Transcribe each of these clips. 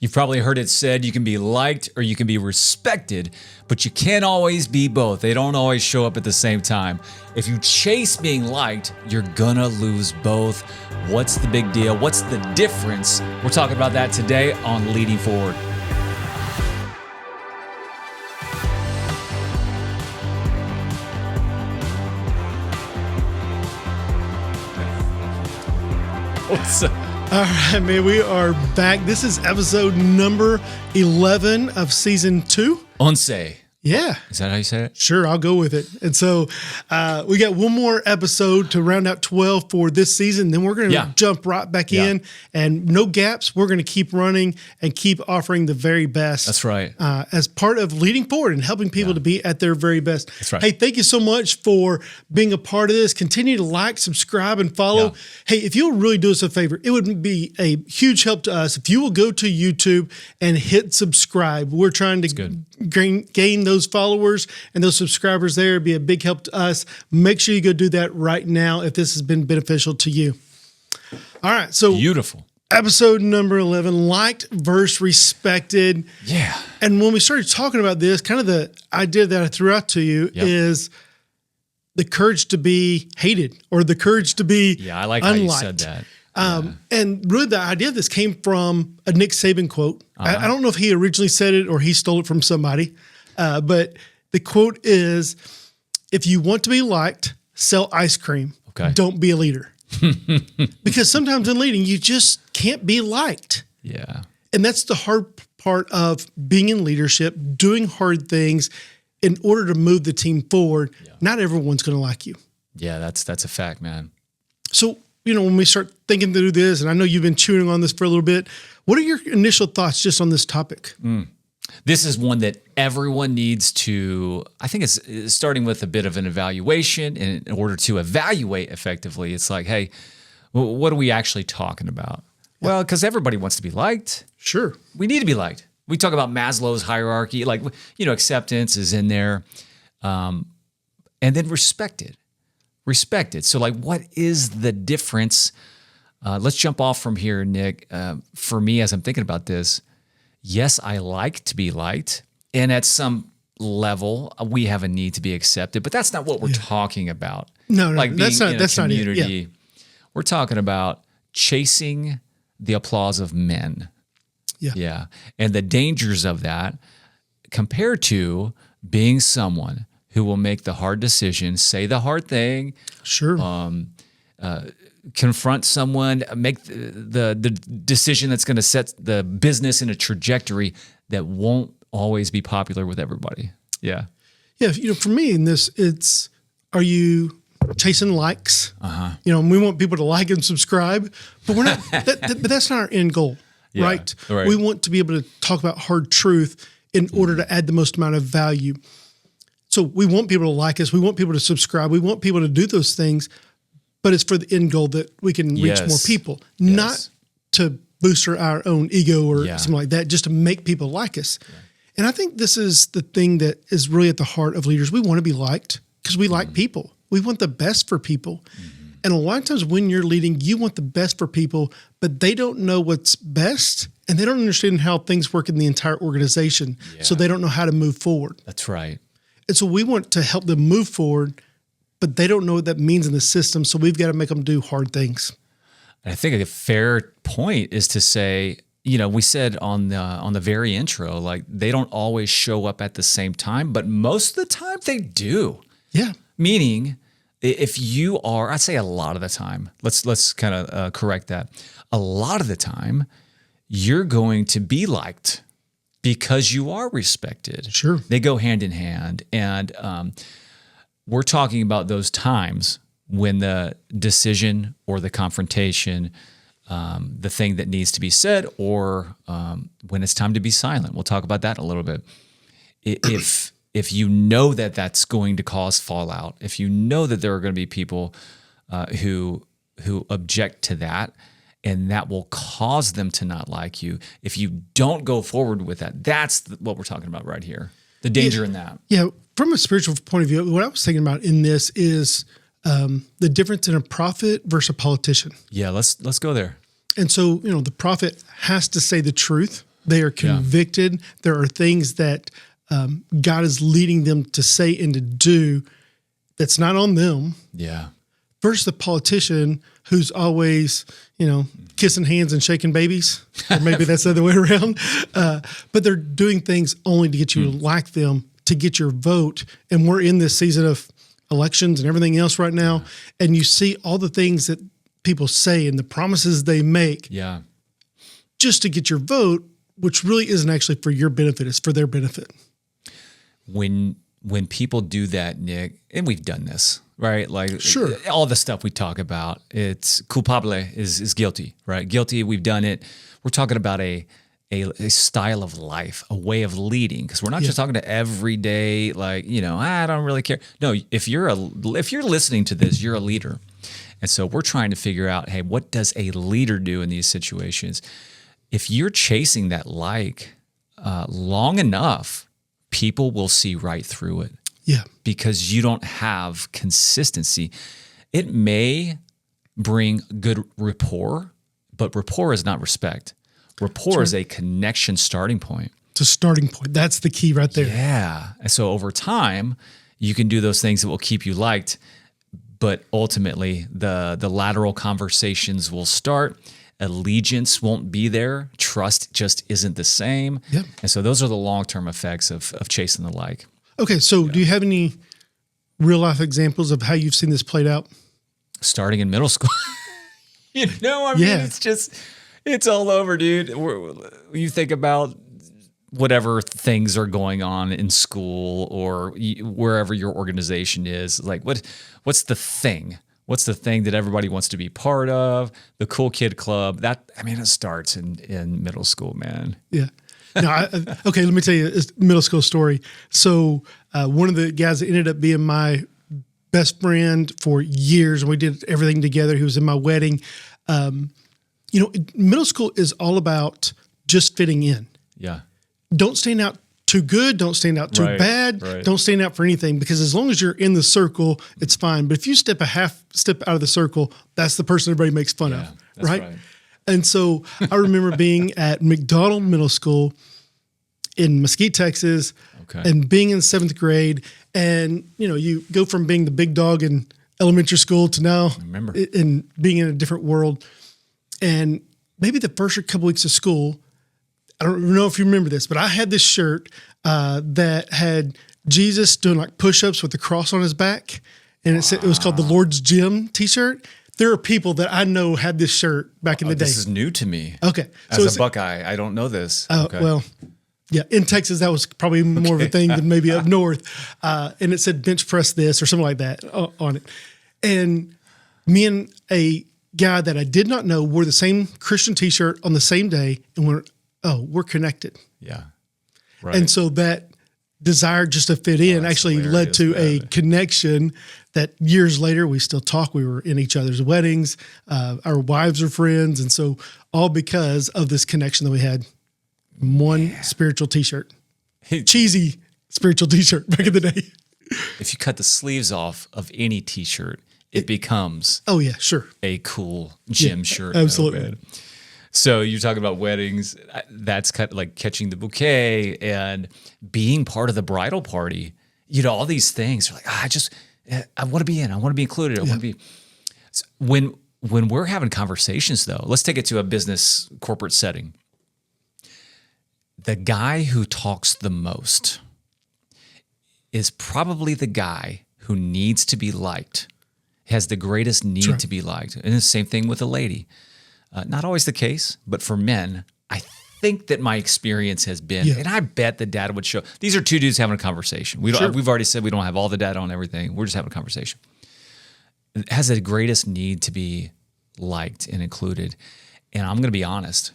You've probably heard it said you can be liked or you can be respected, but you can't always be both. They don't always show up at the same time. If you chase being liked, you're gonna lose both. What's the big deal? What's the difference? We're talking about that today on Leading Forward. What's up? All right, man, we are back. This is episode number 11 of season 2. Once. Yeah. Is that how you say it? Sure, I'll go with it. And so we got one more episode to round out 12 for this season. Then we're going to jump right back in, and no gaps. We're going to keep running and keep offering the very best. That's right. As part of leading forward and helping people to be at their very best. That's right. Hey, thank you so much for being a part of this. Continue to like, subscribe, and follow. Yeah. Hey, if you'll really do us a favor, it would be a huge help to us if you will go to YouTube and hit subscribe. We're trying to gain those followers and those subscribers there. It'd be a big help to us. Make sure you go do that right now if this has been beneficial to you. All right. So beautiful. Episode number 11, liked versus respected. Yeah. And when we started talking about this, kind of the idea that I threw out to you is the courage to be hated or the courage to be I like unliked. how you said that. And really the idea of this came from a Nick Saban quote. I don't know if he originally said it or he stole it from somebody, but the quote is, if you want to be liked, sell ice cream. Okay. Don't be a leader. Because sometimes in leading, you just can't be liked. Yeah. And that's the hard part of being in leadership, doing hard things in order to move the team forward. Yeah. Not everyone's going to like you. Yeah, that's a fact, man. So, when we start thinking through this, and I know you've been chewing on this for a little bit, what are your initial thoughts just on this topic? This is one that everyone needs to, I think it's starting with a bit of an evaluation. And in order to evaluate effectively, it's like, hey, what are we actually talking about? Yeah. Well, because everybody wants to be liked. Sure. We need to be liked. We talk about Maslow's hierarchy, like, acceptance is in there. And then respected. So like, what is the difference? Let's jump off from here, Nick. For me, as I'm thinking about this, yes, I like to be liked. And at some level, we have a need to be accepted, but that's not what we're talking about. No, like being that's not, in a that's community. not it. Yeah. We're talking about chasing the applause of men. Yeah. Yeah. And the dangers of that compared to being someone who will make the hard decision, say the hard thing. Sure. Confront someone, make the decision that's going to set the business in a trajectory that won't always be popular with everybody. Yeah. Yeah. For me in this, it's, are you chasing likes? We want people to like and subscribe, but we're not, but that's not our end goal, right? Right? We want to be able to talk about hard truth in order to add the most amount of value. So we want people to like us. We want people to subscribe. We want people to do those things, but it's for the end goal that we can reach more people, not to boost our own ego or something like that, just to make people like us. Yeah. And I think this is the thing that is really at the heart of leaders. We want to be liked because we like people. We want the best for people. And a lot of times when you're leading, you want the best for people, but they don't know what's best and they don't understand how things work in the entire organization. Yeah. So they don't know how to move forward. That's right. And so we want to help them move forward, but they don't know what that means in the system. So we've got to make them do hard things. I think a fair point is to say, we said on the very intro, like they don't always show up at the same time, but most of the time they do. Yeah. Meaning, if you are, I'd say a lot of the time, let's kind of correct that. A lot of the time, you're going to be liked because you are respected. Sure. They go hand in hand. And we're talking about those times when the decision or the confrontation, the thing that needs to be said, or when it's time to be silent. We'll talk about that in a little bit. If you know that that's going to cause fallout, if you know that there are going to be people who object to that, and that will cause them to not like you, if you don't go forward with that, that's what we're talking about right here. The danger in that. Yeah. From a spiritual point of view, what I was thinking about in this is the difference in a prophet versus a politician. Yeah, let's go there. And so, the prophet has to say the truth They are convicted. There are things that God is leading them to say and to do that's not on them. Yeah. Versus the politician who's always, kissing hands and shaking babies, or maybe that's the other way around. But they're doing things only to get you to like them, to get your vote. And we're in this season of elections and everything else right now. And you see all the things that people say and the promises they make just to get your vote, which really isn't actually for your benefit. It's for their benefit. When people do that, Nick, and we've done this, right? Like Sure. all the stuff we talk about, it's culpable is guilty, right? Guilty, we've done it. We're talking about a style of life, a way of leading, because we're not just talking to everyday, I don't really care. No, if you're listening to this, you're a leader. And so we're trying to figure out, hey, what does a leader do in these situations? If you're chasing that long enough, people will see right through it. Yeah. Because you don't have consistency. It may bring good rapport, but rapport is not respect. Rapport is a connection starting point. It's a starting point. That's the key right there. Yeah. And so over time, you can do those things that will keep you liked, but ultimately the lateral conversations will start. Allegiance won't be there. Trust just isn't the same. Yep. And so those are the long-term effects of chasing the like. Okay, so do you have any real-life examples of how you've seen this played out? Starting in middle school. It's all over, dude. You think about whatever things are going on in school or wherever your organization is. Like, what's the thing? What's the thing that everybody wants to be part of? The cool kid club. It starts in middle school, man. Yeah. No, okay, let me tell you a middle school story. So one of the guys that ended up being my best friend for years, and we did everything together. He was in my wedding. Middle school is all about just fitting in. Yeah. Don't stand out too good. Don't stand out too bad. Right. Don't stand out for anything, because as long as you're in the circle, it's fine. But if you step a half step out of the circle, that's the person everybody makes fun of. Right? And so I remember being at McDonald Middle School in Mesquite, Texas, and being in 7th grade. And, you go from being the big dog in elementary school to now and being in a different world. And maybe the first couple weeks of school, I don't know if you remember this, but I had this shirt that had Jesus doing like push-ups with the cross on his back. And it was called the Lord's Gym t-shirt. There are people that I know had this shirt back in the day. This is new to me. Okay. As a Buckeye, I don't know this. Well, yeah, in Texas, that was probably more of a thing than maybe up north. And it said bench press this or something like that on it. And me and a guy that I did not know wore the same Christian t-shirt on the same day, and we're connected. Yeah. Right. And so that desire just to fit in actually led to a connection that years later we still talk. We were in each other's weddings. Our wives are friends. And so all because of this connection that we had. One spiritual t-shirt, cheesy spiritual t-shirt back in the day. If you cut the sleeves off of any t-shirt, it becomes a cool gym shirt. Absolutely. So you're talking about weddings. That's kind of like catching the bouquet and being part of the bridal party. All these things are like, I want to be in. I want to be included. I want to be. When we're having conversations, though, let's take it to a business corporate setting. The guy who talks the most is probably the guy who needs to be liked, has the greatest need to be liked. And the same thing with a lady. Not always the case, but for men, I think that my experience has been, and I bet the data would show, these are two dudes having a conversation. We've already said we don't have all the data on everything. We're just having a conversation. It has the greatest need to be liked and included. And I'm going to be honest,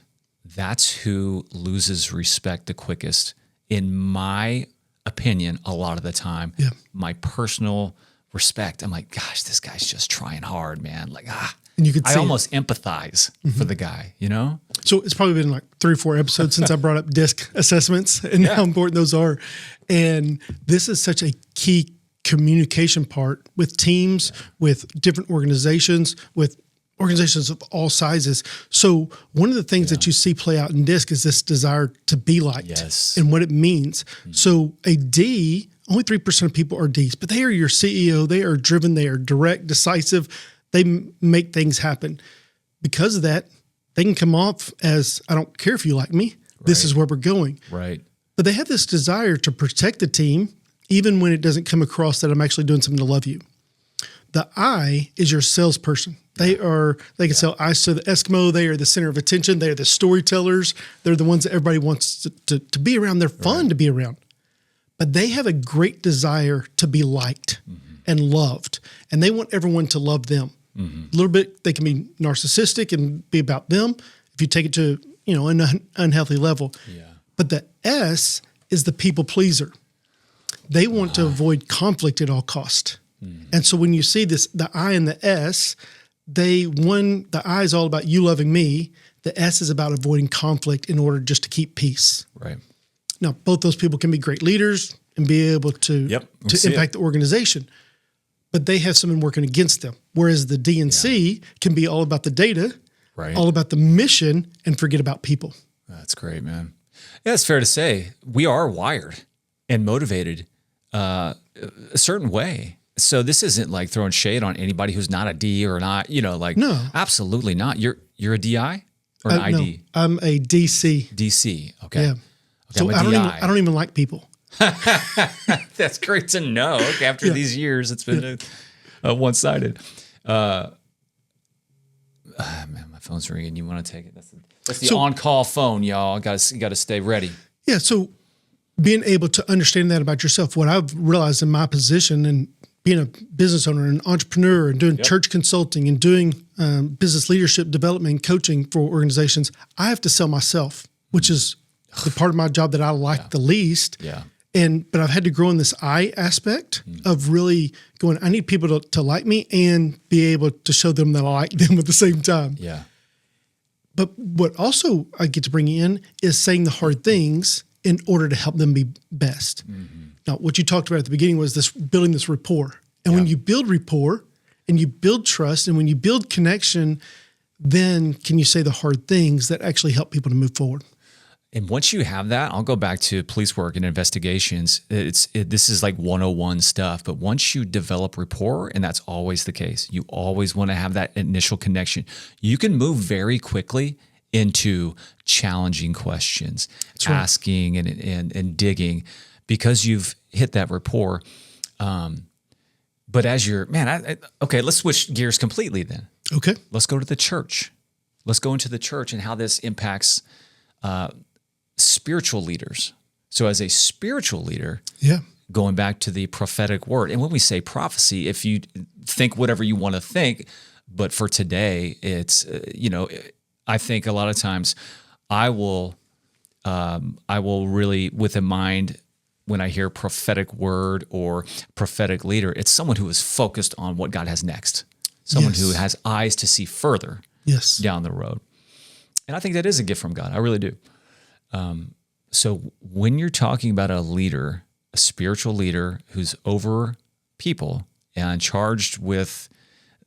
that's who loses respect the quickest, in my opinion, a lot of the time. Yeah. My personal respect, I'm like, gosh, this guy's just trying hard, man. Like, and you could I almost empathize for the guy, So it's probably been like 3 or 4 episodes since I brought up DISC assessments and how important those are. And this is such a key communication part with teams, with different organizations, with organizations of all sizes. So one of the things that you see play out in DISC is this desire to be liked Yes. and what it means. So a D, only 3% of people are Ds, but they are your CEO. They are driven. They are direct, decisive. They make things happen. Because of that, they can come off as, I don't care if you like me. This is where we're going. Right. But they have this desire to protect the team, even when it doesn't come across that I'm actually doing something to love you. The I is your salesperson. They can sell ice to the Eskimo. They are the center of attention. They are the storytellers. They're the ones that everybody wants to be around. They're fun to be around. But they have a great desire to be liked and loved. And they want everyone to love them. A little bit, they can be narcissistic and be about them if you take it to, an unhealthy level. Yeah. But the S is the people pleaser. They want to avoid conflict at all cost. And so when you see this, the I and the S, the I is all about you loving me. The S is about avoiding conflict in order just to keep peace. Right. Now, both those people can be great leaders and be able to impact the organization, but they have someone working against them. Whereas the D and C can be all about the data, all about the mission, and forget about people. That's great, man. Yeah, it's fair to say we are wired and motivated a certain way. So this isn't like throwing shade on anybody who's not a D or not, No. Absolutely not. You're a DI or an ID? No, I'm a DC. DC. Okay. Yeah. Okay, So I'm a DI. I don't even like people. That's great to know. Okay, after these years, it's been one-sided. Man, my phone's ringing. You want to take it? That's the on-call phone, y'all. You got to stay ready. Yeah. So being able to understand that about yourself, what I've realized in my position and being a business owner and entrepreneur and doing church consulting and doing business leadership development and coaching for organizations, I have to sell myself, which is the part of my job that I like the least. Yeah. But I've had to grow in this I aspect of really going, I need people to like me and be able to show them that I like them at the same time. Yeah. But what also I get to bring in is saying the hard things in order to help them be best. Now, what you talked about at the beginning was this building this rapport. And when you build rapport and you build trust and when you build connection, then can you say the hard things that actually help people to move forward? And once you have that, I'll go back to police work and investigations. This is like 101 stuff. But once you develop rapport, and that's always the case, you always want to have that initial connection. You can move very quickly into challenging questions, asking and digging, because you've hit that rapport. But as you're, okay, let's switch gears completely then. Okay. Let's go to the church. Let's go into the church and how this impacts spiritual leaders. So as a spiritual leader, going back to the prophetic word, and when we say prophecy, if you think whatever you want to think, but for today, it's, I think a lot of times I will really, with a mind, when I hear prophetic word or prophetic leader, it's someone who is focused on what God has next, someone who has eyes to see further down the road. And I think that is a gift from God. I really do. So when you're talking about a leader, a spiritual leader who's over people and charged with,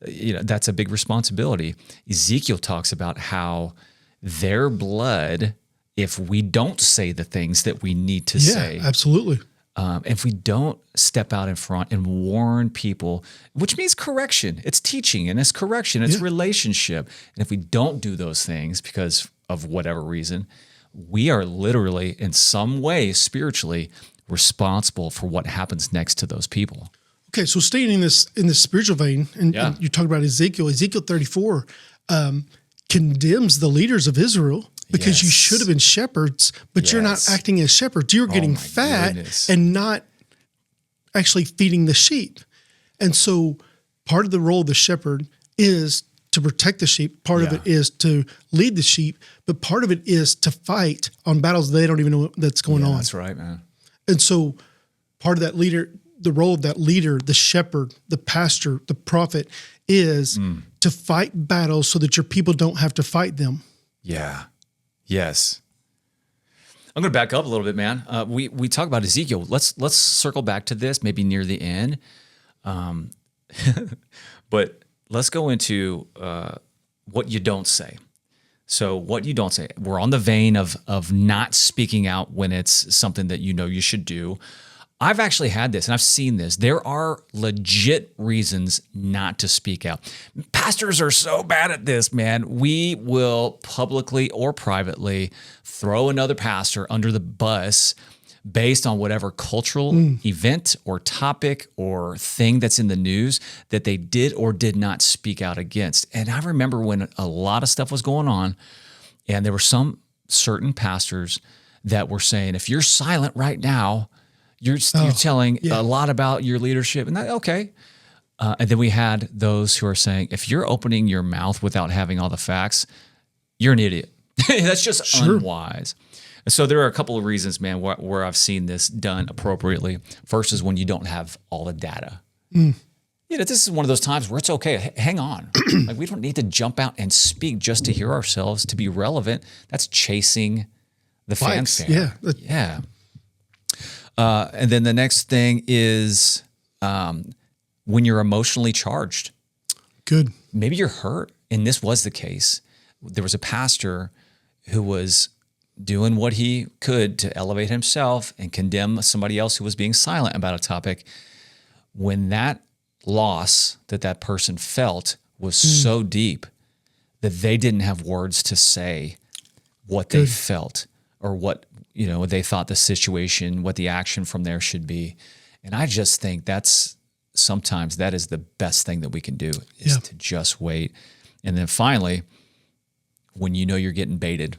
that's a big responsibility. Ezekiel talks about how their blood, if we don't say the things that we need to say, absolutely. If we don't step out in front and warn people, which means correction, it's teaching and it's correction, it's relationship. And if we don't do those things because of whatever reason, we are literally in some way spiritually responsible for what happens next to those people. Okay, so staying in this spiritual vein, and you talked about Ezekiel 34 condemns the leaders of Israel because you should have been shepherds, but you're not acting as shepherds. You're getting fat and not actually feeding the sheep. And so part of the role of the shepherd is to protect the sheep. Part of it is to lead the sheep, but part of it is to fight on battles they don't even know that's going on. That's right, man. And so part of that leader, the role of that leader, the shepherd, the pastor, the prophet is to fight battles so that your people don't have to fight them. Yeah. Yes. I'm going to back up a little bit, man. We talk about Ezekiel. Let's circle back to this maybe near the end. But let's go into what you don't say. So what you don't say, we're on the vein of not speaking out when it's something that you know you should do. I've actually had this and I've seen this. There are legit reasons not to speak out. Pastors are so bad at this, man. We will publicly or privately throw another pastor under the bus based on whatever cultural event or topic or thing that's in the news that they did or did not speak out against. And I remember when a lot of stuff was going on, and there were some certain pastors that were saying, if you're silent right now, you're telling a lot about your leadership. And that, okay. And then we had those who are saying, if you're opening your mouth without having all the facts, you're an idiot. That's just unwise. And so there are a couple of reasons, man, where I've seen this done appropriately. First is when you don't have all the data. This is one of those times where it's okay. Hang on. Like, we don't need to jump out and speak just to hear ourselves, to be relevant. That's chasing the fanfare. Yeah. And then the next thing is when you're emotionally charged. Good. Maybe you're hurt. And this was the case. There was a pastor who was doing what he could to elevate himself and condemn somebody else who was being silent about a topic. When that loss that person felt was so deep that they didn't have words to say what they felt or what they thought the situation, what the action from there should be. And I just think sometimes that is the best thing that we can do, is to just wait. And then finally, when you know you're getting baited.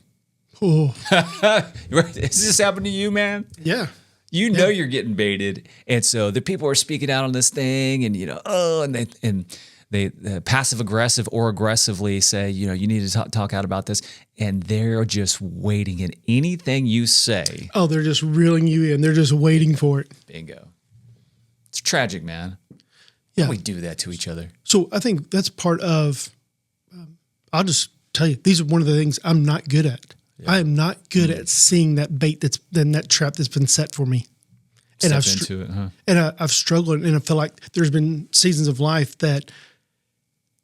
Oh. Has this happened to you, man? Yeah. You know you're getting baited. And so the people are speaking out on this thing and, they passive aggressive or aggressively say, you need to talk out about this. And they're just waiting, and anything you say. Oh, they're just reeling you in. They're just waiting for it. Bingo. It's tragic, man. Yeah. Why we do that to each other? So I think that's part of, I'll just tell you, these are one of the things I'm not good at. Yeah. I am not good at seeing that bait that trap that's been set for me. And I've into it, huh? And I've struggled, and I feel like there's been seasons of life that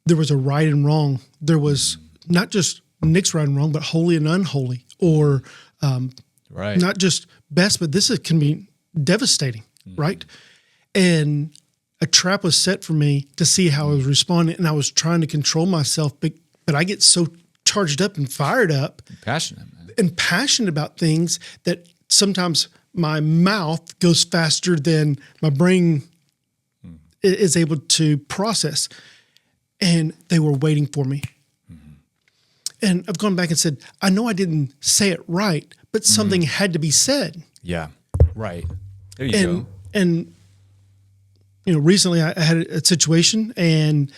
there was a right and wrong. There was not just Nick's right and wrong, but holy and unholy, or not just best, but this can be devastating, right? And a trap was set for me to see how I was responding, and I was trying to control myself, but I get so charged up and fired up, passionate about things that sometimes my mouth goes faster than my brain is able to process. And they were waiting for me. And I've gone back and said, I know I didn't say it right, but something had to be said. Yeah, right. There you go. And recently I had a situation, and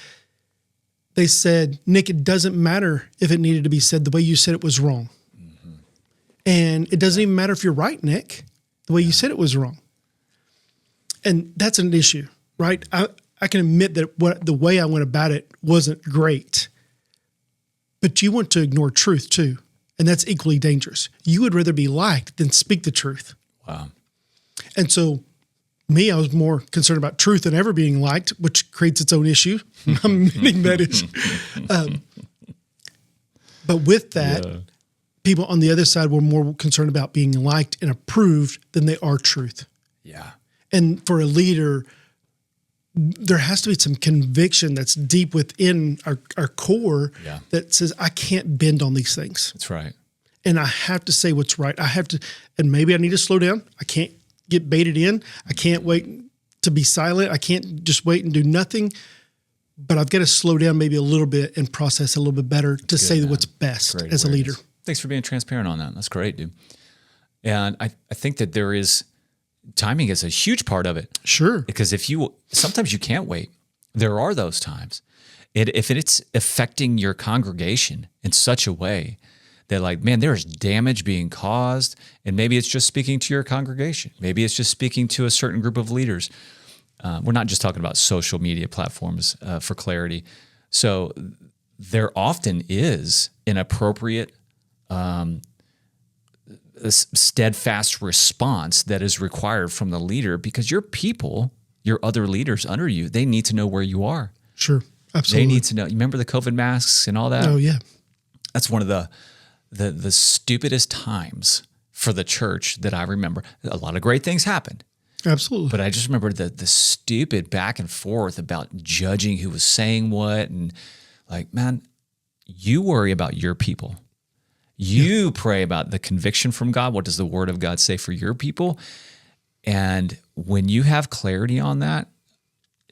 they said, Nick, it doesn't matter if it needed to be said. The way you said it was wrong. And it doesn't even matter if you're right, Nick. The way you said it was wrong. And that's an issue, right? I can admit that the way I went about it wasn't great. But you want to ignore truth too. And that's equally dangerous. You would rather be liked than speak the truth. Wow. And so I was more concerned about truth than ever being liked, which creates its own issue. I'm admitting that issue. But with that, people on the other side were more concerned about being liked and approved than they are truth. Yeah. And for a leader, there has to be some conviction that's deep within our core that says, I can't bend on these things. That's right. And I have to say what's right. And maybe I need to slow down. I can't get baited in. I can't wait to be silent. I can't just wait and do nothing. But I've got to slow down maybe a little bit and process a little bit better to say what's best as a leader. Thanks for being transparent on that. That's great, dude. And I think that timing is a huge part of it. Sure. Because sometimes you can't wait. There are those times. If it's affecting your congregation in such a way that, like, man, there's damage being caused, and maybe it's just speaking to your congregation. Maybe it's just speaking to a certain group of leaders. We're not just talking about social media platforms for clarity. So there often is an appropriate a steadfast response that is required from the leader, because your people, your other leaders under you, they need to know where you are. Sure. Absolutely. They need to know. You remember the COVID masks and all that? Oh yeah. That's one of the stupidest times for the church that I remember. A lot of great things happened, Absolutely. but I just remember the stupid back and forth about judging who was saying what, and like, man, you worry about your people. You pray about the conviction from God. What does the Word of God say for your people? And when you have clarity on that,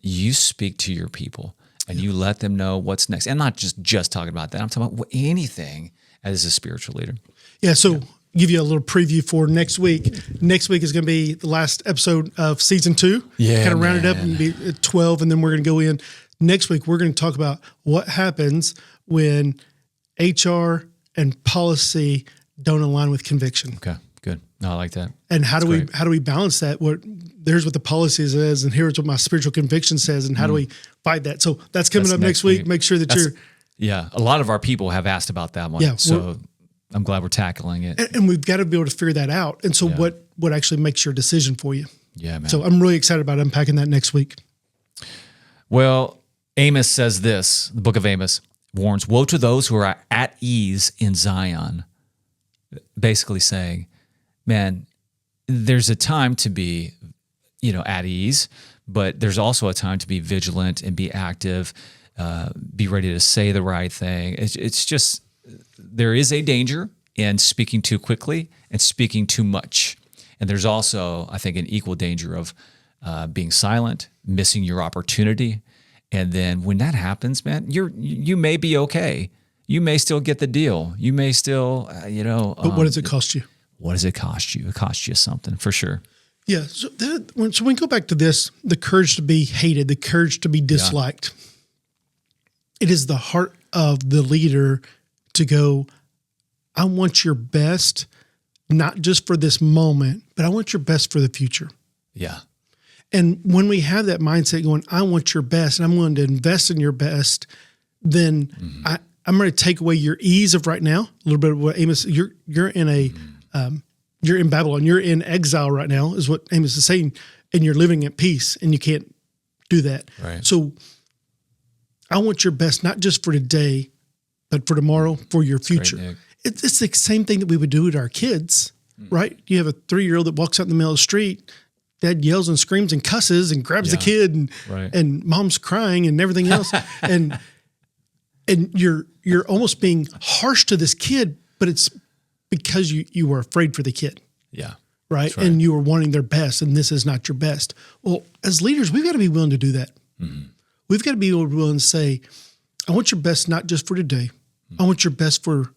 you speak to your people and you let them know what's next. And not just talking about that. I'm talking about anything as a spiritual leader. Yeah. So give you a little preview for next week. Next week is going to be the last episode of season 2. Yeah, Kind of round it up man. and be at 12. And then we're going to go in next week. We're going to talk about what happens when HR and policy don't align with conviction. Okay, good. No, I like that. And how do we great. balance that? There's what the policy says, and here's what my spiritual conviction says, and how do we fight that? So that's coming That's up next next week. week. Make sure that That's- you're, Yeah, a lot of our people have asked about that one. Yeah, So I'm glad we're tackling it. and we've got to be able to figure that out. And so Yeah. what actually makes your decision for you? Yeah, man. So I'm really excited about unpacking that next week. Well, Amos says this, the book of Amos warns, woe to those who are at ease in Zion. Basically saying, man, there's a time to be, at ease, but there's also a time to be vigilant and be active, be ready to say the right thing. It's just, there is a danger in speaking too quickly and speaking too much. And there's also, I think, an equal danger of being silent, missing your opportunity. And then when that happens, man, you may be okay. You may still get the deal. You may still, But what does it cost you? what does it cost you? It costs you something for sure. Yeah. So when we go back to this, the courage to be hated, the courage to be disliked, it is the heart of the leader to go, I want your best, not just for this moment, but I want your best for the future. Yeah. And when we have that mindset going, I want your best and I'm willing to invest in your best, then I'm going to take away your ease of right now. A little bit of what Amos, you're in a, you're in Babylon, you're in exile right now is what Amos is saying. And you're living at peace and you can't do that. Right. So I want your best, not just for today, but for tomorrow, for your future. Nick. It's the same thing that we would do with our kids, right? You have a 3-year-old that walks out in the middle of the street, dad yells and screams and cusses and grabs the Yeah. kid and Right. and mom's crying and everything else. and you're almost being harsh to this kid, but it's because you were afraid for the kid. Yeah. Right? That's right. And you were wanting their best and this is not your best. Well, as leaders, we've got to be willing to do that. We've got to be willing to say, I want your best, not just for today. I want your best for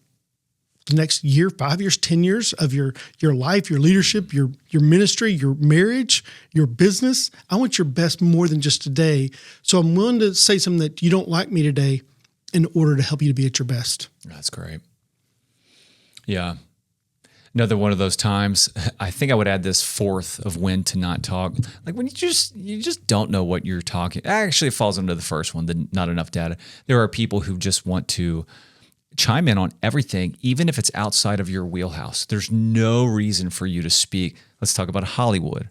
the next year, 5 years, 10 years of your life, your leadership, your ministry, your marriage, your business. I want your best more than just today. So I'm willing to say something that you don't like me today in order to help you to be at your best. That's great. Yeah. Another one of those times, I think I would add this fourth of when to not talk. Like when you just don't know what you're talking. Actually, it falls under the first one, the not enough data. There are people who just want to chime in on everything, even if it's outside of your wheelhouse. There's no reason for you to speak. Let's talk about Hollywood.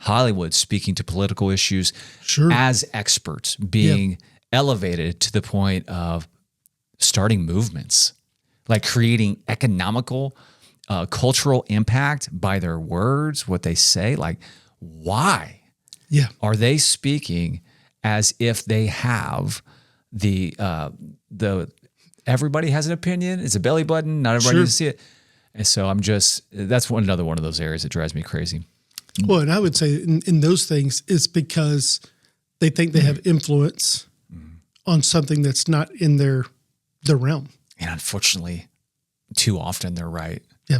Hollywood speaking to political issues Sure. as experts, being elevated to the point of starting movements, like creating economical, cultural impact by their words, what they say. Like, why Yeah. are they speaking as if they have the everybody has an opinion? It's a belly button. Not everybody Sure. needs to see it. And so that's another one of those areas that drives me crazy. Well, and I would say in those things, it's because they think they have influence on something that's not in their realm. And unfortunately, too often they're right. Yeah.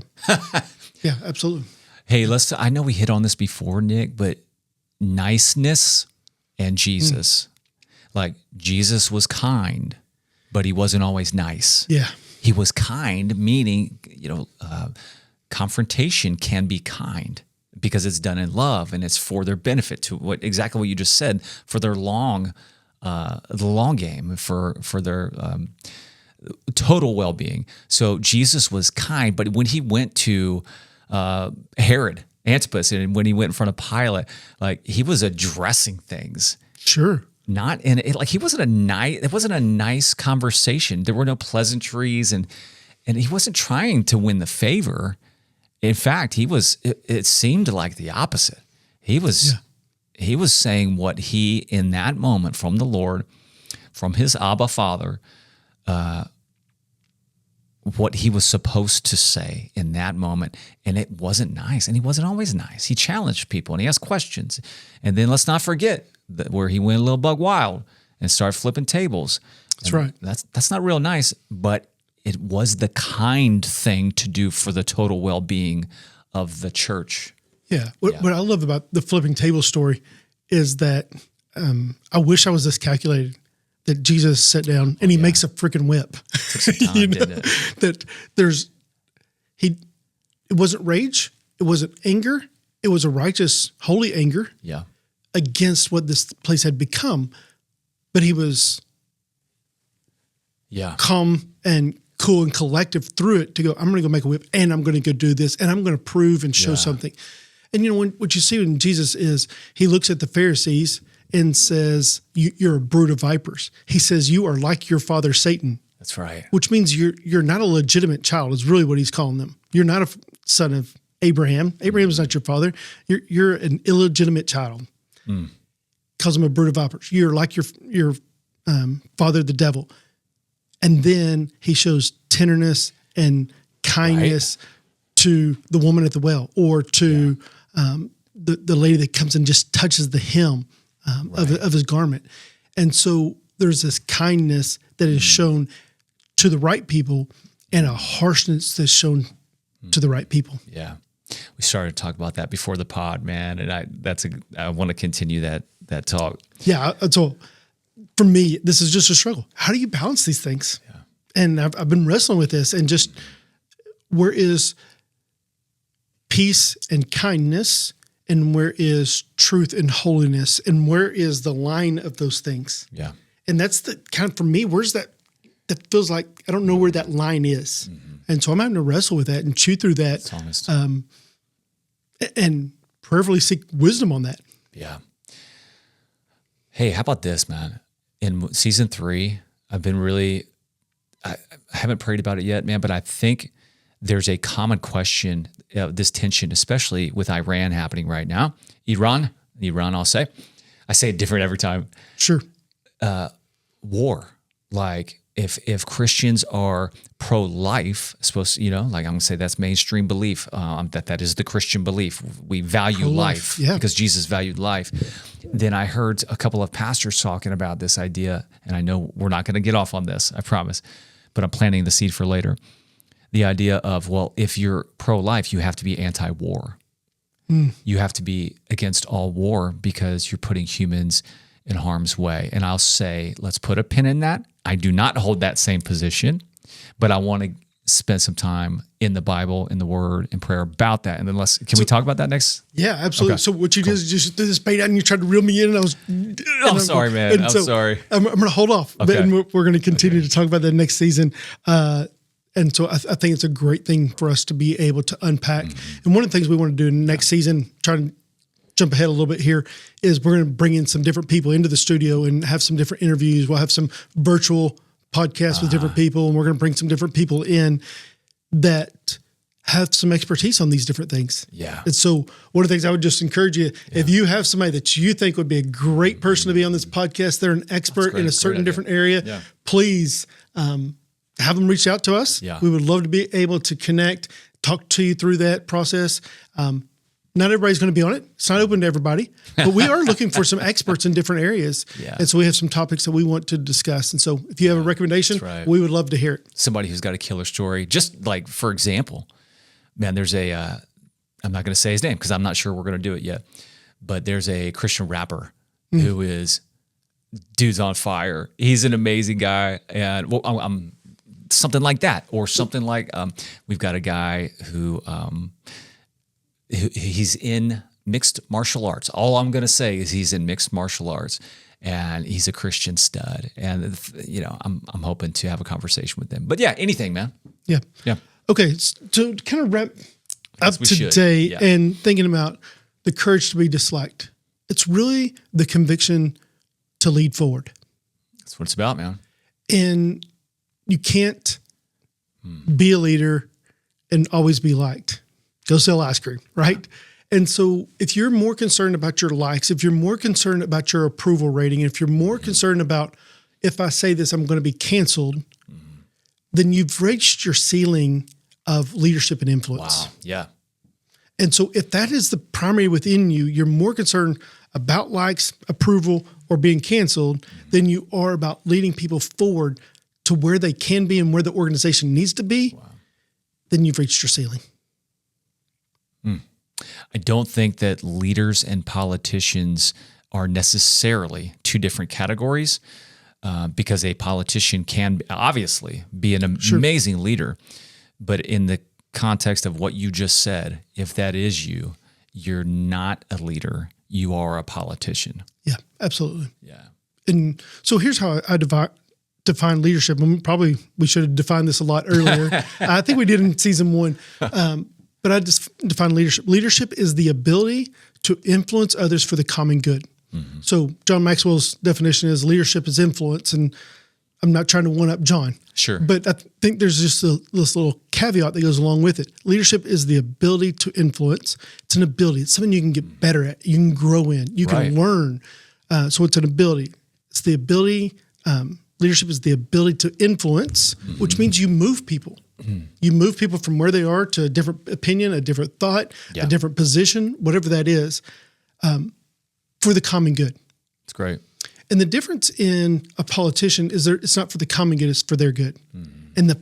Yeah, absolutely. Hey, I know we hit on this before, Nick, but niceness and Jesus. Like Jesus was kind, but he wasn't always nice. Yeah. He was kind, meaning, confrontation can be kind because it's done in love and it's for their benefit, to exactly what you just said, for their the long game, for their total well-being. So Jesus was kind, but when he went to Herod Antipas and when he went in front of Pilate, like he was addressing things. Sure. not in it. Like he wasn't it wasn't a nice conversation. There were no pleasantries and he wasn't trying to win the favor. In fact, it seemed like the opposite. He was saying what he, in that moment from the Lord, from his Abba Father, what he was supposed to say in that moment. And it wasn't nice. And he wasn't always nice. He challenged people and he asked questions. And then let's not forget that where he went a little bug wild and started flipping tables. That's right. That's not real nice, but it was the kind thing to do for the total well-being of the church. Yeah. What I love about the flipping table story is that I wish I was this calculated. That Jesus sat down and he makes a freaking whip. Took some time, didn't it? That it wasn't rage, it wasn't anger, it was a righteous, holy anger against what this place had become. But he was calm and cool and collective through it to go, I'm going to go make a whip and I'm going to go do this and I'm going to prove and show something. And what you see in Jesus is he looks at the Pharisees and says, you're a brood of vipers. He says, you are like your father, Satan. That's right. Which means you're not a legitimate child is really what he's calling them. You're not a son of Abraham. Abraham is not your father. You're an illegitimate child. Calls him a brood of vipers. You're like your father, the devil. And then he shows tenderness and kindness to the woman at the well or to the lady that comes and just touches the hem of his garment. And so there's this kindness that is shown to the right people and a harshness that's shown to the right people. Yeah. We started to talk about that before the pod, man. And I want to continue that talk. Yeah. So for me, this is just a struggle. How do you balance these things? Yeah. And I've been wrestling with this and just where is peace and kindness and where is truth and holiness and where is the line of those things? Yeah. And that's the kind of, for me, where's that feels like, I don't know where that line is. And so I'm having to wrestle with that and chew through that. And prayerfully seek wisdom on that. Yeah. Hey, how about this, man? In season 3, I've been I haven't prayed about it yet, man, but I think there's a common question, this tension, especially with Iran happening right now. Iran, I'll say. I say it different every time. Sure. War. Like if Christians are pro-life, supposed to, like I'm going to say that's mainstream belief, that is the Christian belief. We value life because Jesus valued life. Then I heard a couple of pastors talking about this idea, and I know we're not going to get off on this, I promise, but I'm planting the seed for later. The idea of, well, if you're pro-life, you have to be anti-war. You have to be against all war because you're putting humans in harm's way. And I'll say, let's put a pin in that. I do not hold that same position, but I want to spend some time in the Bible, in the Word, in prayer about that. And then can we talk about that next? Yeah, absolutely. Okay. So what you did is just threw this bait out and you tried to reel me in, and I'm sorry, man. I'm sorry. I'm going to hold off, okay. And we're going to continue to talk about that next season. And so I think it's a great thing for us to be able to unpack. And one of the things we want to do next season, trying to jump ahead a little bit here, is we're going to bring in some different people into the studio and have some different interviews. We'll have some virtual podcasts with different people, and we're going to bring some different people in that have some expertise on these different things. Yeah. And so one of the things I would just encourage you, if you have somebody that you think would be a great person to be on this podcast, they're an expert in a certain different area, please have them reach out to us. Yeah. We would love to be able to connect, talk to you through that process. Not everybody's going to be on it. It's not open to everybody, but we are looking for some experts in different areas. Yeah. And so we have some topics that we want to discuss. And so if you have a recommendation, we would love to hear it. Somebody who's got a killer story. Just like, for example, man, there's I'm not going to say his name because I'm not sure we're going to do it yet, but there's a Christian rapper who is, dude's on fire. He's an amazing guy. And I'm something like that, or something like, we've got a guy who, he's in mixed martial arts. All I'm going to say is he's in mixed martial arts, and he's a Christian stud. And I'm hoping to have a conversation with him. But yeah, anything, man. Yeah. Okay, to kind of wrap up today and thinking about the courage to be disliked. It's really the conviction to lead forward. That's what it's about, man. And you can't be a leader and always be liked. Go sell ice cream, right? And so if you're more concerned about your likes, if you're more concerned about your approval rating, if you're more concerned about, if I say this, I'm going to be canceled, then you've reached your ceiling of leadership and influence. Wow. Yeah. And so if that is the primary within you, you're more concerned about likes, approval, or being canceled than you are about leading people forward to where they can be and where the organization needs to be, then you've reached your ceiling. I don't think that leaders and politicians are necessarily two different categories, because a politician can obviously be an amazing leader, but in the context of what you just said, if that is you, you're not a leader, you are a politician. Yeah, absolutely. Yeah. And so here's how I define leadership. And probably we should have defined this a lot earlier. I think we did in season 1. But I just define leadership. Leadership is the ability to influence others for the common good. Mm-hmm. So John Maxwell's definition is leadership is influence. And I'm not trying to one-up John. Sure. But I think there's just this little caveat that goes along with it. Leadership is the ability to influence. It's an ability. It's something you can get better at. You can grow in. You can learn. So it's an ability. It's the ability. Leadership is the ability to influence, which means you move people. You move people from where they are to a different opinion, a different thought, a different position, whatever that is, for the common good. It's great. And the difference in a politician is it's not for the common good, it's for their good. And the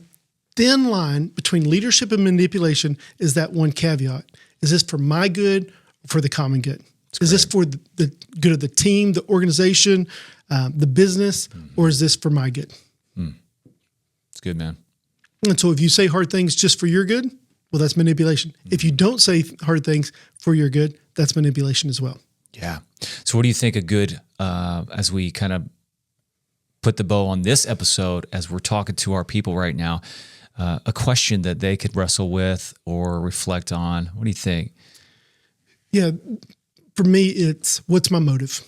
thin line between leadership and manipulation is that one caveat. Is this for my good or for the common good? Is this for the good of the team, the organization, the business, or is this for my good? It's good, man. And so if you say hard things just for your good, well, that's manipulation. If you don't say hard things for your good, that's manipulation as well. Yeah. So what do you think a good, as we kind of put the bow on this episode, as we're talking to our people right now, a question that they could wrestle with or reflect on? What do you think? Yeah. For me, it's what's my motive?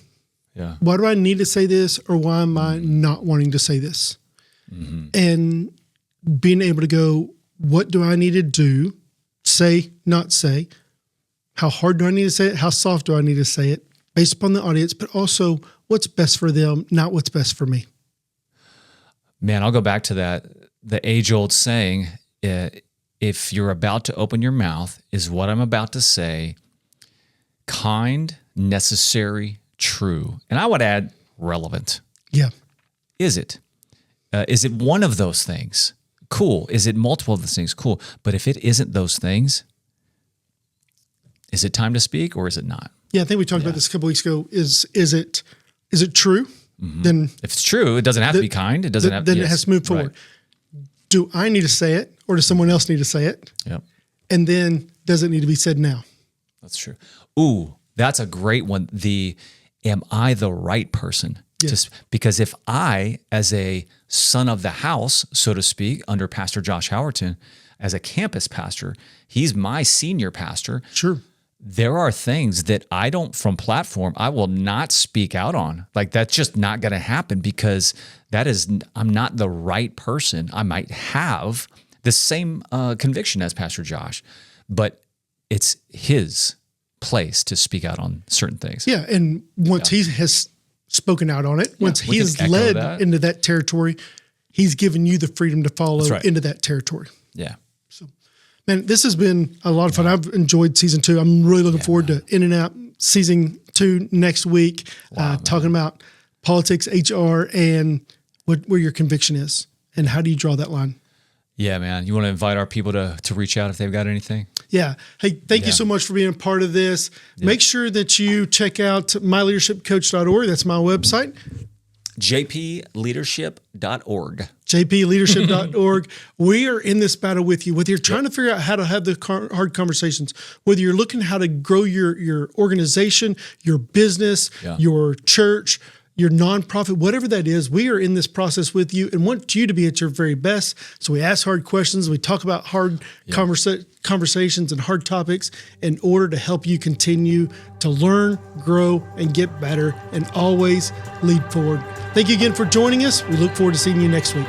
Yeah. Why do I need to say this, or why am I not wanting to say this? And being able to go, what do I need to do? Say, not say. How hard do I need to say it? How soft do I need to say it? Based upon the audience, but also what's best for them, not what's best for me. Man, I'll go back to that. The age-old saying, if you're about to open your mouth, is what I'm about to say kind, necessary, true? And I would add relevant. Yeah. Is it? Is it one of those things? Cool. Is it multiple of those things? Cool. But if it isn't those things, is it time to speak or is it not? Yeah, I think we talked about this a couple weeks ago. Is it true? Then if it's true, it doesn't have to be kind. It doesn't have. Then it has to move forward. Right. Do I need to say it, or does someone else need to say it? Yep. And then does it need to be said now? That's true. Ooh, that's a great one. Am I the right person? Yes. Just because if I, as a son of the house, so to speak, under Pastor Josh Howerton, as a campus pastor, he's my senior pastor. Sure. There are things that I don't, from platform, I will not speak out on. Like that's just not going to happen because I'm not the right person. I might have the same conviction as Pastor Josh, but it's his place to speak out on certain things. Yeah. And once he has spoken out on it, once he is led into that territory, he's given you the freedom to follow into that territory. Yeah. So, man, this has been a lot of fun. I've enjoyed season 2. I'm really looking forward to In and Out season 2 next week, talking about politics, HR, and where your conviction is and how do you draw that line? Yeah, man. You want to invite our people to reach out if they've got anything? Yeah. Hey, thank you so much for being a part of this. Yeah. Make sure that you check out myleadershipcoach.org. That's my website. jpleadership.org. jpleadership.org. We are in this battle with you. Whether you're trying to figure out how to have the hard conversations, whether you're looking how to grow your organization, your business, your church, your nonprofit, whatever that is. We are in this process with you and want you to be at your very best. So we ask hard questions. We talk about hard conversations and hard topics in order to help you continue to learn, grow, and get better, and always lead forward. Thank you again for joining us. We look forward to seeing you next week.